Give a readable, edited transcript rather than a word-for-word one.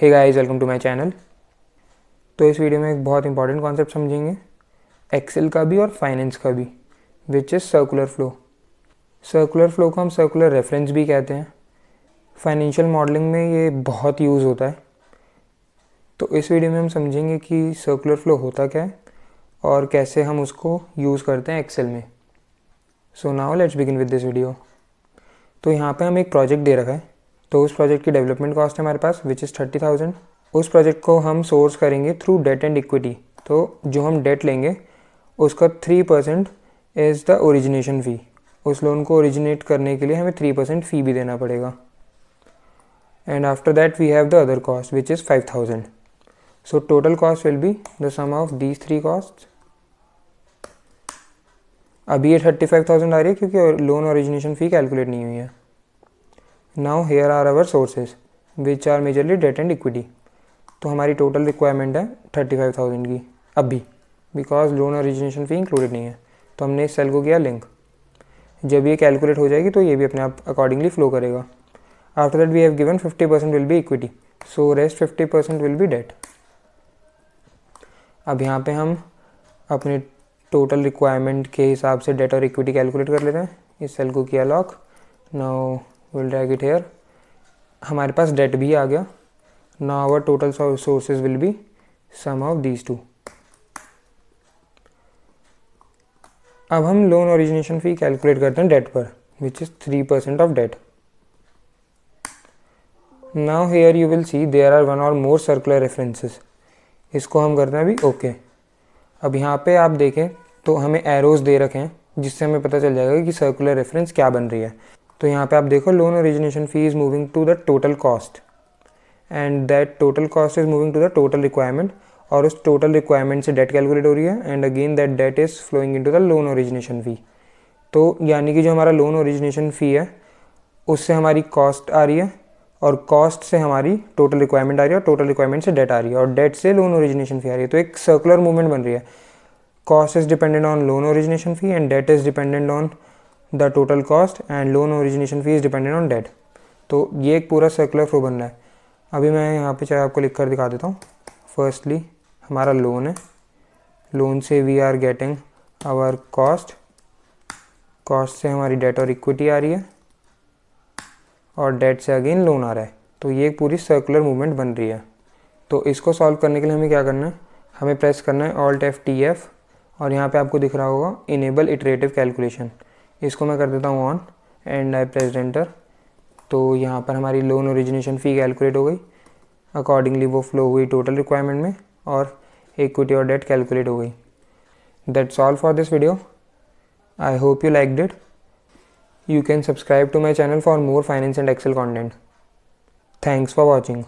Hey guys, welcome to my channel. तो इस video में एक बहुत इंपॉर्टेंट कॉन्सेप्ट समझेंगे, एक्सेल का भी और फाइनेंस का भी, which is circular flow. Circular flow को हम सर्कुलर रेफरेंस भी कहते हैं। फाइनेंशियल मॉडलिंग में ये बहुत यूज़ होता है। तो इस वीडियो में हम समझेंगे कि सर्कुलर फ्लो होता क्या है और कैसे हम उसको यूज़ करते हैं एक्सेल में। So now let's begin with this video. तो यहाँ पे हमें एक प्रोजेक्ट दे रखा है। तो उस प्रोजेक्ट की डेवलपमेंट कॉस्ट है हमारे पास विच इज़ 30,000। उस प्रोजेक्ट को हम सोर्स करेंगे थ्रू डेट एंड इक्विटी। तो जो हम डेट लेंगे उसका 3% इज़ द ओरिजिनेशन फ़ी। उस लोन को ओरिजिनेट करने के लिए हमें 3% फ़ी भी देना पड़ेगा। And after that we have the other cost which is 5,000। So total cost will be the sum of these three cost. अभी ये 35,000 आ रही है क्योंकि लोन ओरिजिनेशन फ़ी कैलकुलेट नहीं हुई है। Now here are our sources which are majorly debt and equity. तो हमारी टोटल रिक्वायरमेंट है 35,000 की अभी, because loan origination fee included नहीं है। तो हमने इस सेल को किया लिंक। जब ये कैलकुलेट हो जाएगी तो ये भी अपने आप अकॉर्डिंगली फ्लो करेगा। After that we have given 50% will be equity, so rest 50% will be debt. अब यहाँ पे हम अपने टोटल रिक्वायरमेंट के हिसाब से डेट और इक्विटी कैलकुलेट कर लेते हैं। इस सेल को किया lock. Now will drag it here. हमारे पास डेट भी आ गया। Now our total sources will be sum of these two. अब हम लोन ओरिजिनेशन फ़ी कैलकुलेट करते हैं डेट पर, which is 3% of debt. Now here you will see there are one or more circular references. इसको हम करते हैं अभी ओके। अब यहाँ पे आप देखें तो हमें एरोज दे रखे हैं जिससे हमें पता चल जाएगा कि सर्कुलर रेफरेंस क्या बन रही है। तो यहाँ पे आप देखो loan origination fee is moving to the total cost and that total cost is moving to the total requirement, और उस टोटल रिक्वायरमेंट से डेट कैलकुलेट हो रही है and again that debt is flowing into the loan origination fee. तो यानी कि जो हमारा लोन ओरिजिनेशन फ़ी है उससे हमारी कॉस्ट आ रही है और कॉस्ट से हमारी टोटल रिक्वायरमेंट आ रही है और टोटल रिक्वायरमेंट से डेट आ रही है और डेट से लोन ओरिजिनेशन फ़ी आ रही है। तो एक सर्कुलर मूवमेंट बन रही है। Cost is dependent on loan origination fee and debt is dependent on the total cost and loan origination fee is dependent on debt. तो ये एक पूरा सर्कुलर फ्लो बन रहा है। अभी मैं यहाँ पे चाहे आपको लिख कर दिखा देता हूँ। फर्स्टली हमारा लोन है, लोन से we are getting our cost, cost से हमारी डेट और इक्विटी आ रही है और डेट से अगेन लोन आ रहा है। तो ये एक पूरी सर्कुलर मूवमेंट बन रही है। तो इसको सॉल्व करने के लिए हमें क्या करना है, हमें प्रेस करना है ऑल्ट F और यहाँ पे आपको दिख रहा होगा इनेबल इटरेटिव कैलकुलेशन। इसको मैं कर देता हूँ on and I press enter. तो यहाँ पर हमारी लोन ओरिजिनेशन फ़ी कैलकुलेट हो गई, अकॉर्डिंगली वो फ्लो हुई टोटल रिक्वायरमेंट में और इक्विटी और डेट कैलकुलेट हो गई। That's all for this video. I hope you liked it. You can subscribe to my channel for more finance and Excel content. Thanks for watching.